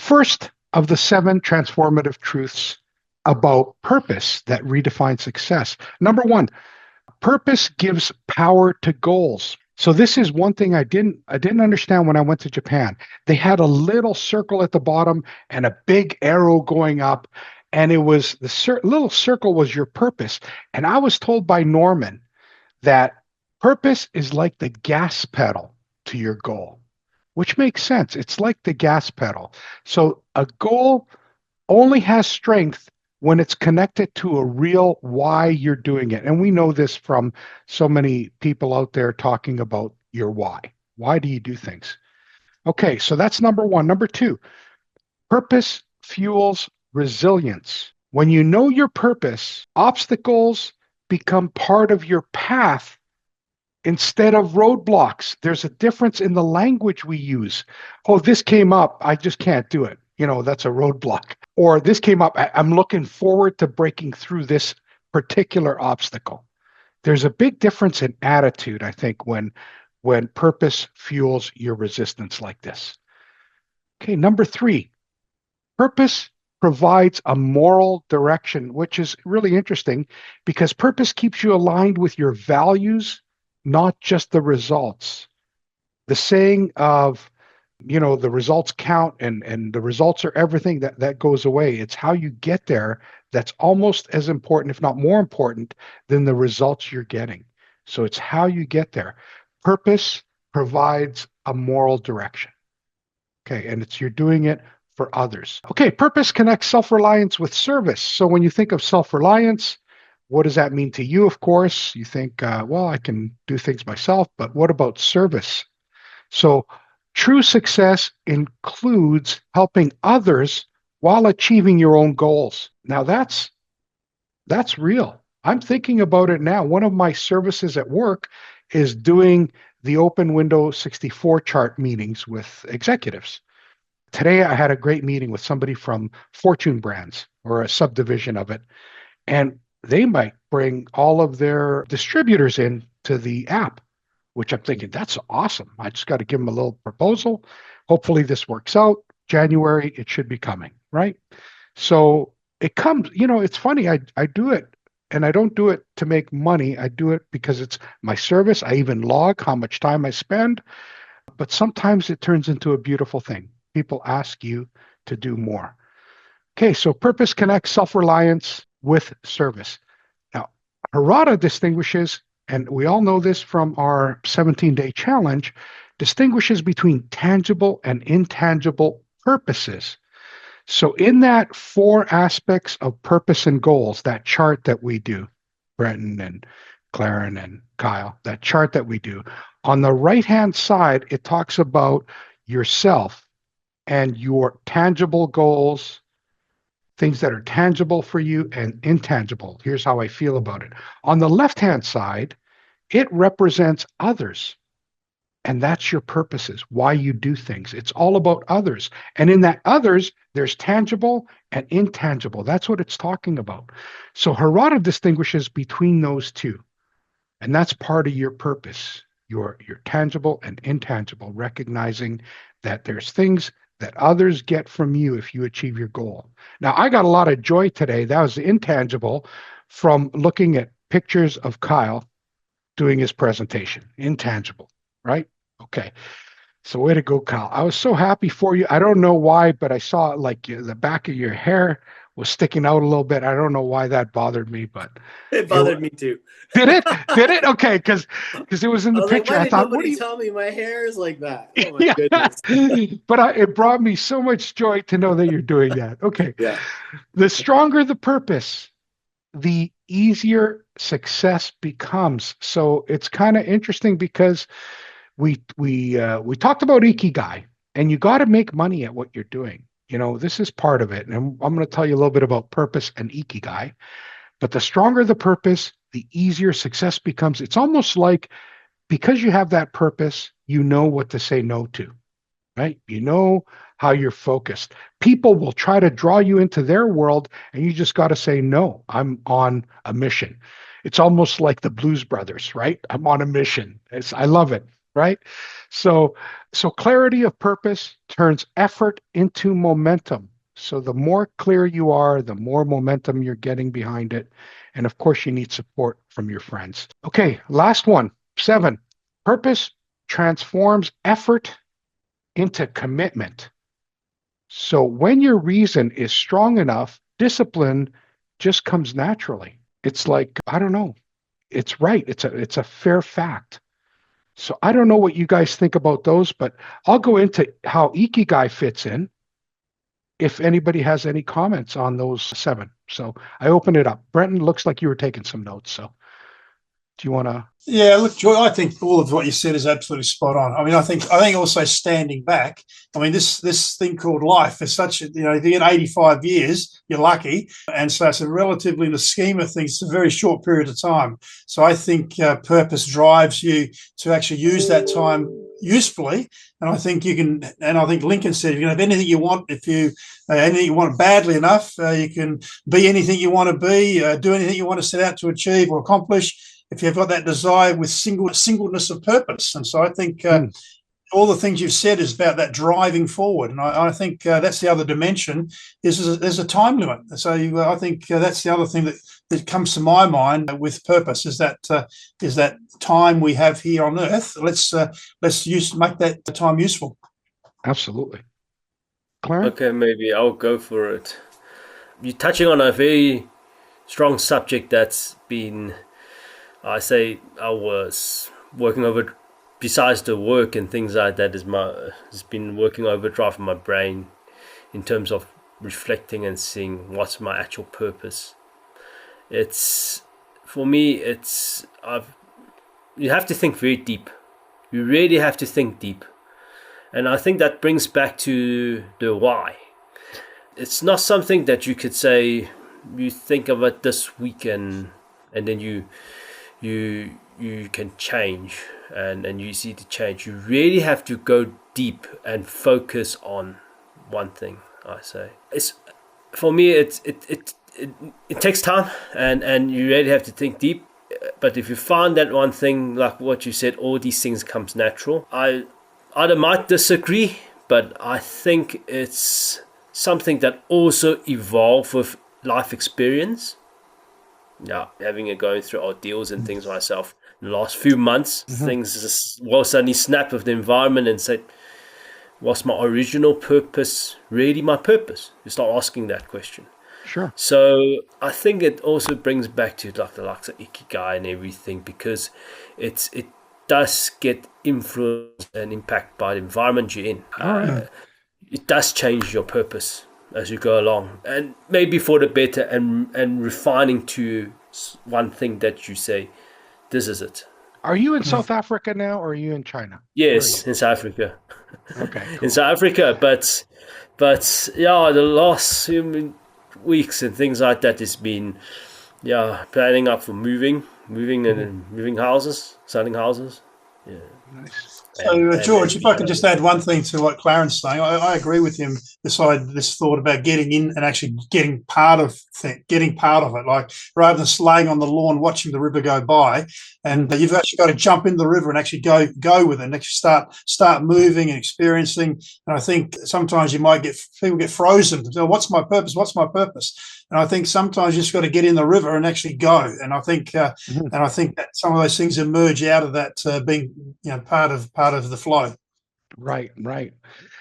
First of the 7 transformative truths about purpose that redefine success. Number one, purpose gives power to goals. So this is one thing I didn't understand when I went to Japan. They had a little circle at the bottom and a big arrow going up, and it was the little circle was your purpose. And I was told by Norman that purpose is like the gas pedal to your goal, which makes sense. It's like the gas pedal. So a goal only has strength when it's connected to a real why you're doing it. And we know this from so many people out there talking about your why. Why do you do things? Okay, so that's number one. Number two, purpose fuels resilience. When you know your purpose, obstacles become part of your path instead of roadblocks. There's a difference in the language we use. Oh, this came up. I just can't do it. That's a roadblock. Or this came up. I'm looking forward to breaking through this particular obstacle. There's a big difference in attitude, I think, when purpose fuels your resistance like this. Okay, number three, purpose provides a moral direction, which is really interesting because purpose keeps you aligned with your values, not just the results. The saying of, the results count and the results are everything, that goes away. It's how you get there that's almost as important, if not more important, than the results you're getting. So it's how you get there. Purpose provides a moral direction. Okay, and you're doing it for others. Okay, purpose connects self-reliance with service. So when you think of self-reliance, what does that mean to you? Of course, you think, well, I can do things myself, but what about service? So true success includes helping others while achieving your own goals. Now that's real. I'm thinking about it now. One of my services at work is doing the open window 64 chart meetings with executives. Today I had a great meeting with somebody from Fortune Brands or a subdivision of it, and they might bring all of their distributors in to the app, which I'm thinking, that's awesome. I just got to give them a little proposal. Hopefully this works out. January, it should be coming, right? So it comes, it's funny. I do it and I don't do it to make money. I do it because it's my service. I even log how much time I spend, but sometimes it turns into a beautiful thing. People ask you to do more. Okay, so purpose connects self-reliance with service. Now, Harada distinguishes, and we all know this from our 17-day challenge, distinguishes between tangible and intangible purposes. So in that 4 aspects of purpose and goals, that chart that we do, Brenton and Claren and Kyle, that chart that we do, on the right-hand side, it talks about yourself and your tangible goals, things that are tangible for you and intangible. Here's how I feel about it. On the left-hand side, it represents others. And that's your purposes, why you do things. It's all about others. And in that others, there's tangible and intangible. That's what it's talking about. So Harada distinguishes between those two. And that's part of your purpose, your tangible and intangible, recognizing that there's things that others get from you if you achieve your goal. Now, I got a lot of joy today. That was intangible from looking at pictures of Kyle doing his presentation. Intangible, right? Okay. So way to go, Kyle. I was so happy for you. I don't know why, but I saw like the back of your hair was sticking out a little bit. I don't know why that bothered me, but it bothered me too. Did it? Did it? Okay, because it was in the picture. Like, why I did thought, nobody tell me my hair is like that? Oh my yeah. goodness. But it brought me so much joy to know that you're doing that. Okay. Yeah. The stronger the purpose, the easier success becomes. So it's kind of interesting because we talked about Ikigai, and you got to make money at what you're doing. This is part of it. And I'm going to tell you a little bit about purpose and Ikigai. But the stronger the purpose, the easier success becomes. It's almost like because you have that purpose, you know what to say no to, right? You know how you're focused. People will try to draw you into their world, and you just got to say, no, I'm on a mission. It's almost like the Blues Brothers, right? I'm on a mission. I love it. right? So, so clarity of purpose turns effort into momentum. So the more clear you are, the more momentum you're getting behind it. And of course, you need support from your friends. Okay, last one, 7. Purpose transforms effort into commitment. So when your reason is strong enough, discipline just comes naturally. It's like, I don't know, it's right. It's a fair fact. So I don't know what you guys think about those, but I'll go into how Ikigai fits in if anybody has any comments on those 7. So I open it up. Brenton, looks like you were taking some notes. So do you want to? Yeah, look, Joy, I think all of what you said is absolutely spot on. I mean, I think also standing back. I mean, this thing called life is such if you get 85 years, you're lucky, and so it's a relatively, in the scheme of things, it's a very short period of time. So I think purpose drives you to actually use that time usefully, and I think you can. And I think Lincoln said, if you can have anything you want, if you anything you want badly enough, you can be anything you want to be, do anything you want to set out to achieve or accomplish, if you've got that desire with singleness of purpose. And so I think all the things you've said is about that driving forward. And I think that's the other dimension, is there's a time limit. So I think that's the other thing that comes to my mind with purpose, is that time we have here on earth. Let's make that time useful. Absolutely. Clarence? Okay, maybe I'll go for it. You're touching on a very strong subject that's been, I was working over, besides the work and things like that, has been working overdrive in my brain in terms of reflecting and seeing what's my actual purpose. For me, you have to think very deep. You really have to think deep. And I think that brings back to the why. It's not something that you could say, you think of it this week and then you can change and you see the change. You really have to go deep and focus on one thing. I say for me, it takes time and you really have to think deep. But if you find that one thing, like what you said, all these things comes natural. I might disagree, but I think it's something that also evolved with life experience. Yeah, going through ordeals and things myself in the last few months, things just suddenly snap with the environment and say, was my original purpose really my purpose? You start asking that question. Sure. So I think it also brings back to like the likes of Ikigai and everything, because it does get influenced and impacted by the environment you're in. It does change your purpose as you go along, and maybe for the better, and refining to one thing that you say, this is it. Are you in South Africa now, or are you in China? Yes, in South Africa. Okay, cool. In South Africa, but yeah, the last few weeks and things like that has been planning up for moving and moving houses, selling houses. Yeah. Nice. So, George, if I could just add one thing to what Clarence is saying, I agree with him. This thought about getting in and actually getting part of it, like rather than laying on the lawn watching the river go by, and you've actually got to jump in the river and actually go with it and actually start moving and experiencing. And I think sometimes people get frozen. So, what's my purpose? What's my purpose? And I think sometimes you just got to get in the river and actually go. And I think that some of those things emerge out of that being part of the flow. Right.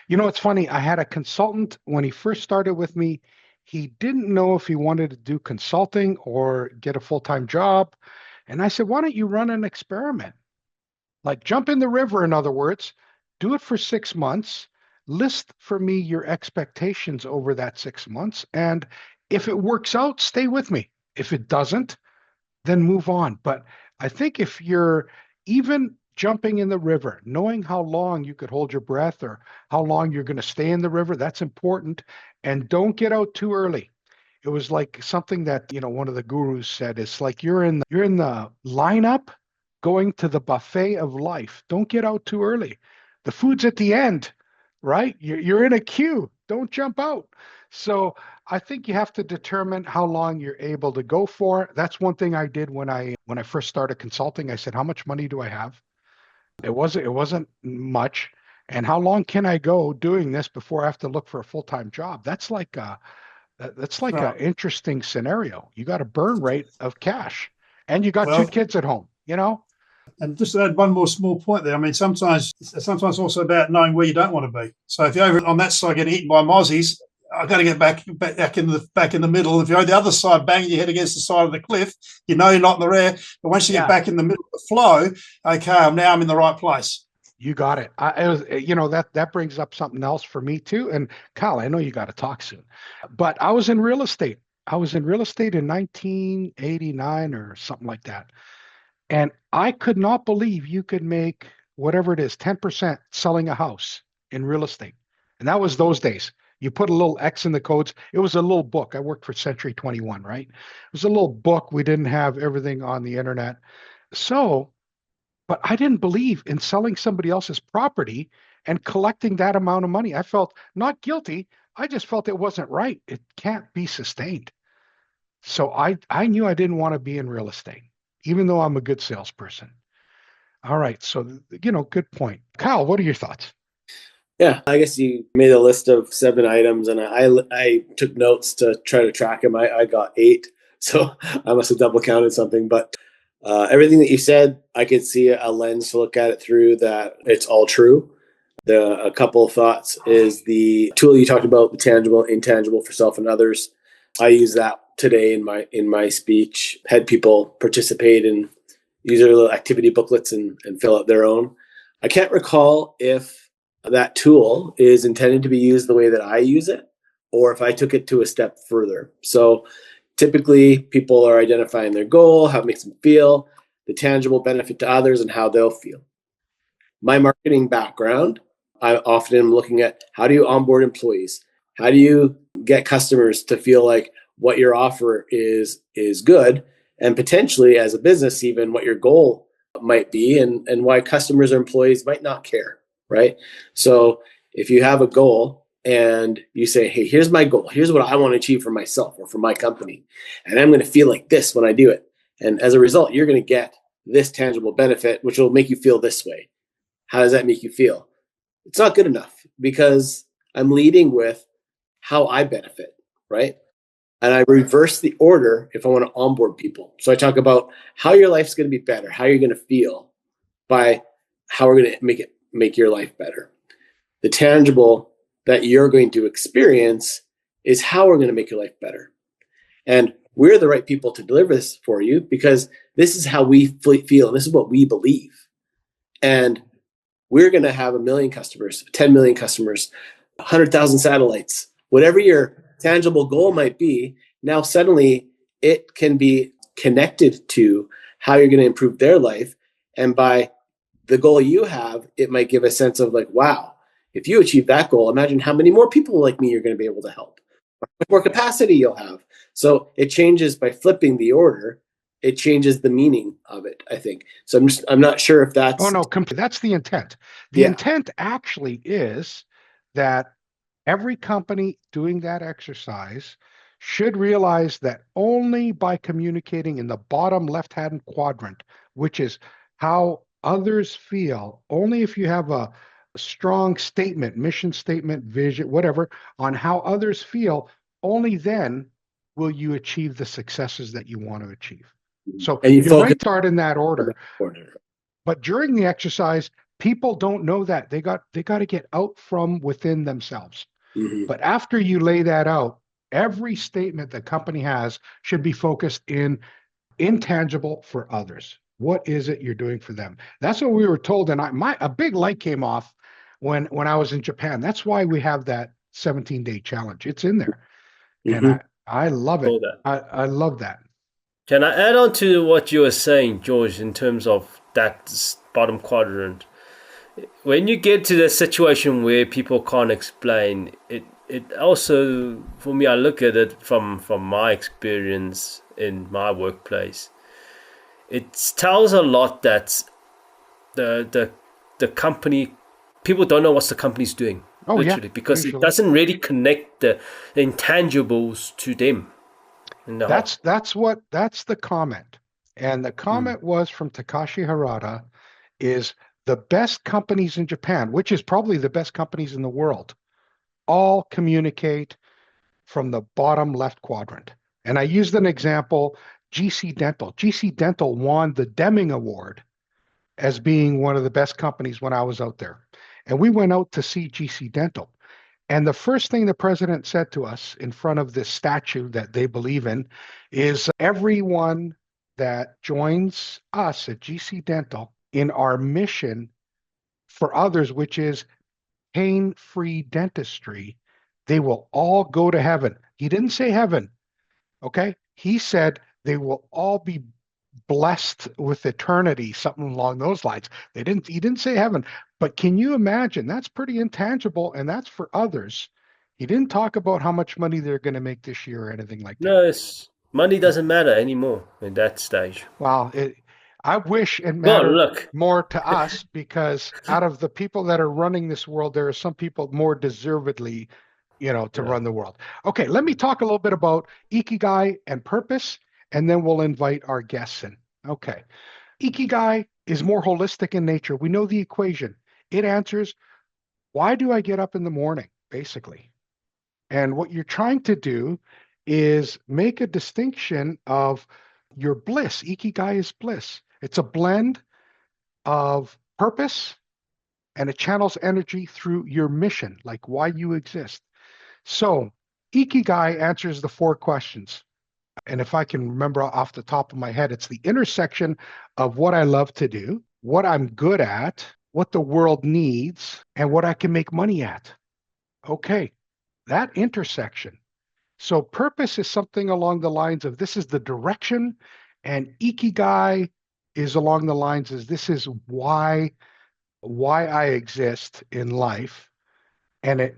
It's funny. I had a consultant when he first started with me. He didn't know if he wanted to do consulting or get a full-time job. And I said, why don't you run an experiment? Like jump in the river, in other words, do it for 6 months, list for me your expectations over that 6 months. And if it works out, stay with me. If it doesn't, then move on. But I think if you're even jumping in the river, knowing how long you could hold your breath or how long you're going to stay in the river, that's important. And don't get out too early. It was like something that, one of the gurus said, it's like you're in the lineup going to the buffet of life. Don't get out too early. The food's at the end, right? You're in a queue. Don't jump out. So I think you have to determine how long you're able to go for. That's one thing I did when I first started consulting. I said, how much money do I have? It wasn't much. And how long can I go doing this before I have to look for a full-time job? That's like Right. an interesting scenario. You got a burn rate of cash, and you got two Well, kids at home. and just to add one more small point there. I mean, sometimes also about knowing where you don't want to be. So if you're over on that side getting eaten by mozzies, I've got to get back in the middle. If you're on the other side, banging your head against the side of the cliff, you know you're not in the rear. But once you get back in the middle of the flow, okay, I'm in the right place. You got it. It was, that brings up something else for me too. And Kyle, I know you got to talk soon, but I was in real estate. I was in real estate in 1989 or something like that. And I could not believe you could make whatever it is, 10% selling a house in real estate. And that was those days. You put a little X in the codes. It was a little book. I worked for Century 21, right? It was a little book. We didn't have everything on the internet. So, but I didn't believe in selling somebody else's property and collecting that amount of money. I felt not guilty. I just felt it wasn't right. It can't be sustained. So I knew I didn't want to be in real estate, even though I'm a good salesperson. All right. So, good point. Kyle, what are your thoughts? Yeah, I guess you made a list of 7 items, and I took notes to try to track them. I got 8, so I must have double counted something. But everything that you said, I could see a lens to look at it through that it's all true. A couple of thoughts is the tool you talked about, the tangible, intangible for self and others. I use that today in my speech. Had people participate and use their little activity booklets and fill out their own. I can't recall if that tool is intended to be used the way that I use it, or if I took it to a step further. So typically people are identifying their goal, how it makes them feel, the tangible benefit to others, and how they'll feel. My marketing background, I often am looking at how do you onboard employees? How do you get customers to feel like what your offer is good, and potentially as a business, even what your goal might be, and why customers or employees might not care, right? So if you have a goal and you say, hey, here's my goal, here's what I want to achieve for myself or for my company, and I'm going to feel like this when I do it. And as a result, you're going to get this tangible benefit, which will make you feel this way. How does that make you feel? It's not good enough, because I'm leading with how I benefit, right? And I reverse the order if I want to onboard people. So I talk about how your life's going to be better, how you're going to feel by how we're going to make your life better. The tangible that you're going to experience is how we're going to make your life better. And we're the right people to deliver this for you, because this is how we feel, and this is what we believe. And we're going to have 1 million customers, 10 million customers, 100,000 satellites, whatever your tangible goal might be. Now suddenly it can be connected to how you're going to improve their life. And by the goal you have, it might give a sense of like, wow, if you achieve that goal, imagine how many more people like me you're going to be able to help, how much more capacity you'll have. So it changes by flipping the order. It changes the meaning of it, I think. So I'm not sure if that's... Oh, no, that's the intent. The intent actually is that every company doing that exercise should realize that only by communicating in the bottom left-hand quadrant, which is how others feel, only if you have a strong statement, mission statement, vision, whatever, on how others feel, only then will you achieve the successes that you want to achieve. So you might start in that order. But during the exercise, people don't know that. They got to get out from within themselves. Mm-hmm. But after you lay that out, every statement the company has should be focused in intangible for others. What is it you're doing for them? That's what we were told. And a big light came off when I was in Japan. That's why we have that 17-day challenge. It's in there. Mm-hmm. And I love it. I love that. Can I add on to what you were saying, George, in terms of that bottom quadrant? When you get to the situation where people can't explain, it also, for me, I look at it from my experience in my workplace. It tells a lot that the company, people don't know what the company's doing, literally, because it doesn't really connect the intangibles to them. No. That's the comment. And the comment was from Takashi Harada, is the best companies in Japan, which is probably the best companies in the world, all communicate from the bottom left quadrant. And I used an example, GC Dental. GC Dental won the Deming Award as being one of the best companies when I was out there. And we went out to see GC Dental. And the first thing the president said to us in front of this statue that they believe in is everyone that joins us at GC Dental in our mission for others, which is pain-free dentistry, they will all go to heaven. He didn't say heaven, okay? He said they will all be blessed with eternity, something along those lines. He didn't say heaven, but can you imagine? That's pretty intangible, and that's for others. He didn't talk about how much money they're going to make this year or anything like that. No, money doesn't matter anymore in that stage. Well, I wish it Well, mattered look, more to us, because out of the people that are running this world, there are some people more deservedly, to run the world. Okay, let me talk a little bit about Ikigai and purpose, and then we'll invite our guests in. Okay. Ikigai is more holistic in nature. We know the equation. It answers, why do I get up in the morning, basically? And what you're trying to do is make a distinction of your bliss. Ikigai is bliss. It's a blend of purpose, and it channels energy through your mission, like why you exist. So Ikigai answers the 4 questions. And if I can remember off the top of my head, it's the intersection of what I love to do, what I'm good at, what the world needs, and what I can make money at. Okay, that intersection. So purpose is something along the lines of this is the direction, and Ikigai is along the lines as this is why I exist in life. And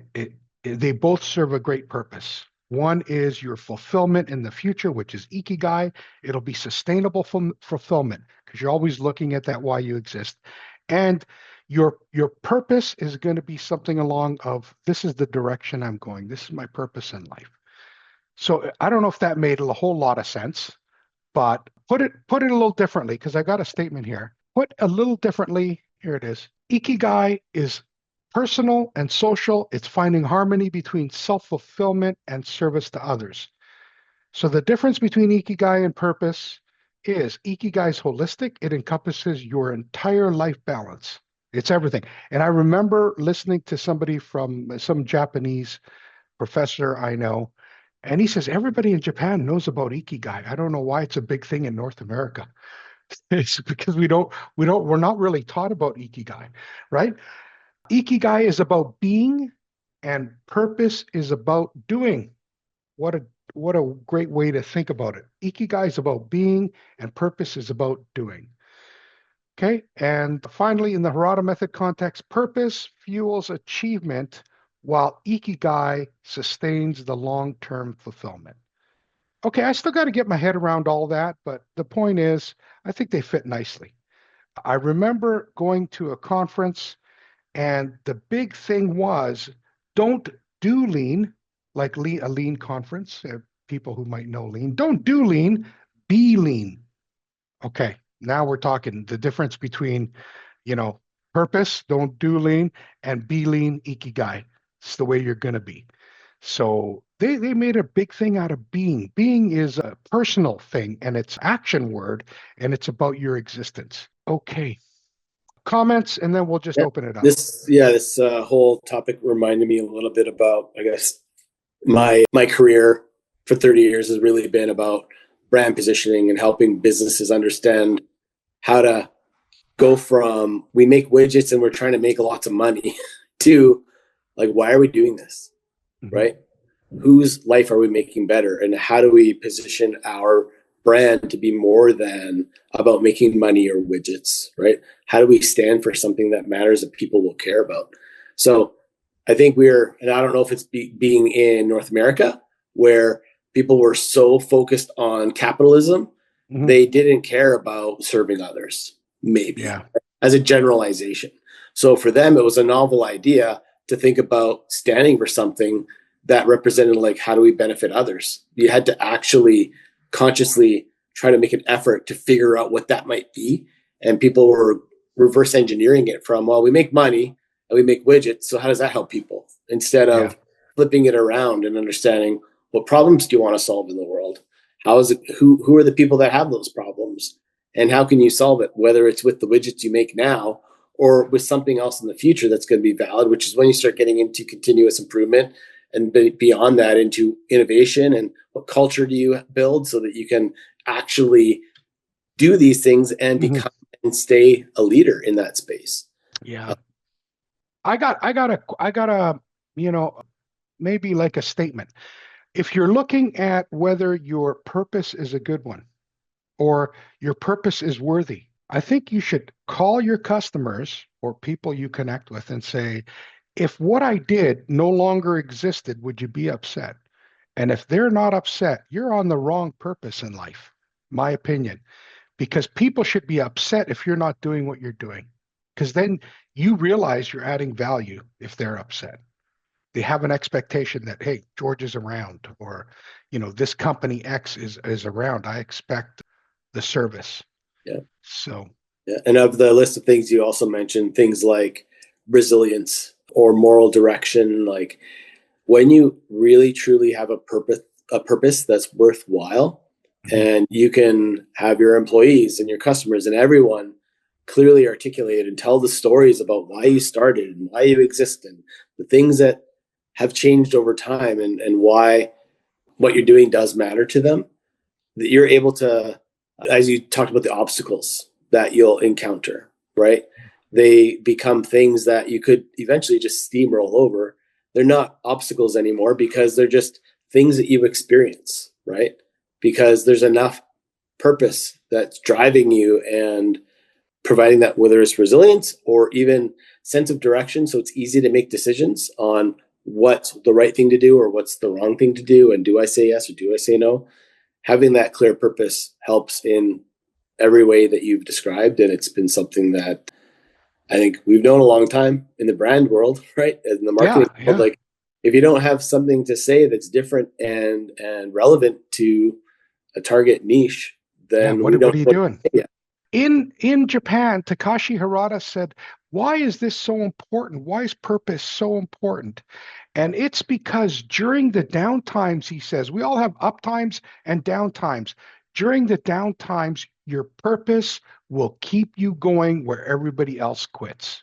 they both serve a great purpose. One is your fulfillment in the future, which is Ikigai. It'll be sustainable fulfillment because you're always looking at that why you exist. And your purpose is going to be something along of this is the direction I'm going. This is my purpose in life. So I don't know if that made a whole lot of sense, but put it a little differently, because I got a statement here. Put a little differently. Here it is. Ikigai is personal and social. It's finding harmony between self-fulfillment and service to others. So the difference between Ikigai and purpose is Ikigai is holistic. It encompasses your entire life balance. It's everything. And I remember listening to somebody from some Japanese professor I know, and he says, everybody in Japan knows about Ikigai. I don't know why it's a big thing in North America. It's because we're not really taught about Ikigai, right? Ikigai is about being, and purpose is about doing. What a great way to think about it. Ikigai is about being, and purpose is about doing. Okay, and finally, in the Harada Method context, purpose fuels achievement, while Ikigai sustains the long-term fulfillment. Okay, I still got to get my head around all that, but the point is, I think they fit nicely. I remember going to a conference, and the big thing was, don't do lean, like a lean conference. People who might know lean, don't do lean, be lean. Okay, now we're talking the difference between, purpose, don't do lean, and be lean, Ikigai. It's the way you're going to be. So they made a big thing out of being. Being is a personal thing, and it's action word, and it's about your existence. Okay. Comments, and then we'll just open it up. This whole topic reminded me a little bit about, I guess, my career for 30 years has really been about brand positioning and helping businesses understand how to go from we make widgets and we're trying to make lots of money to like, why are we doing this? Mm-hmm. Right? Whose life are we making better? And how do we position our brand to be more than about making money or widgets, right? How do we stand for something that matters that people will care about? So I think and I don't know if it's being in North America where people were so focused on capitalism, mm-hmm. they didn't care about serving others, maybe, as a generalization. So for them, it was a novel idea to think about standing for something that represented like, how do we benefit others? You had to actually consciously try to make an effort to figure out what that might be. And people were reverse engineering it from, well, we make money and we make widgets, so how does that help people? Instead of flipping it around and understanding, what problems do you want to solve in the world? How is it? Who are the people that have those problems, and how can you solve it? Whether it's with the widgets you make now, or with something else in the future that's going to be valid, which is when you start getting into continuous improvement, and beyond that into innovation, and what culture do you build so that you can actually do these things and become and stay a leader in that space. Yeah. I got a, maybe like a statement. If you're looking at whether your purpose is a good one or your purpose is worthy, I think you should call your customers or people you connect with and say, if what I did no longer existed, would you be upset? And if they're not upset, you're on the wrong purpose in life, my opinion, because people should be upset if you're not doing what you're doing, because then you realize you're adding value if they're upset. They have an expectation that, hey, George is around, or, this company X is around. I expect the service. Yeah. So. Yeah. And of the list of things you also mentioned, things like resilience or moral direction, like when you really truly have a purpose that's worthwhile, and you can have your employees and your customers and everyone clearly articulate and tell the stories about why you started and why you exist and the things that have changed over time, and why what you're doing does matter to them, that you're able to, as you talked about the obstacles that you'll encounter, right? They become things that you could eventually just steamroll over. They're not obstacles anymore because they're just things that you experience, right? Because there's enough purpose that's driving you and providing that, whether it's resilience or even sense of direction. So it's easy to make decisions on what's the right thing to do or what's the wrong thing to do. And do I say yes or do I say no? Having that clear purpose helps in every way that you've described. And it's been something that I think we've known a long time in the brand world, right? In the marketing world, like if you don't have something to say that's different and relevant to a target niche, then what are you doing? In Japan, Takashi Harada said, why is this so important? Why is purpose so important? And it's because during the downtimes, he says, we all have up times and down times. During the down times, your purpose will keep you going where everybody else quits.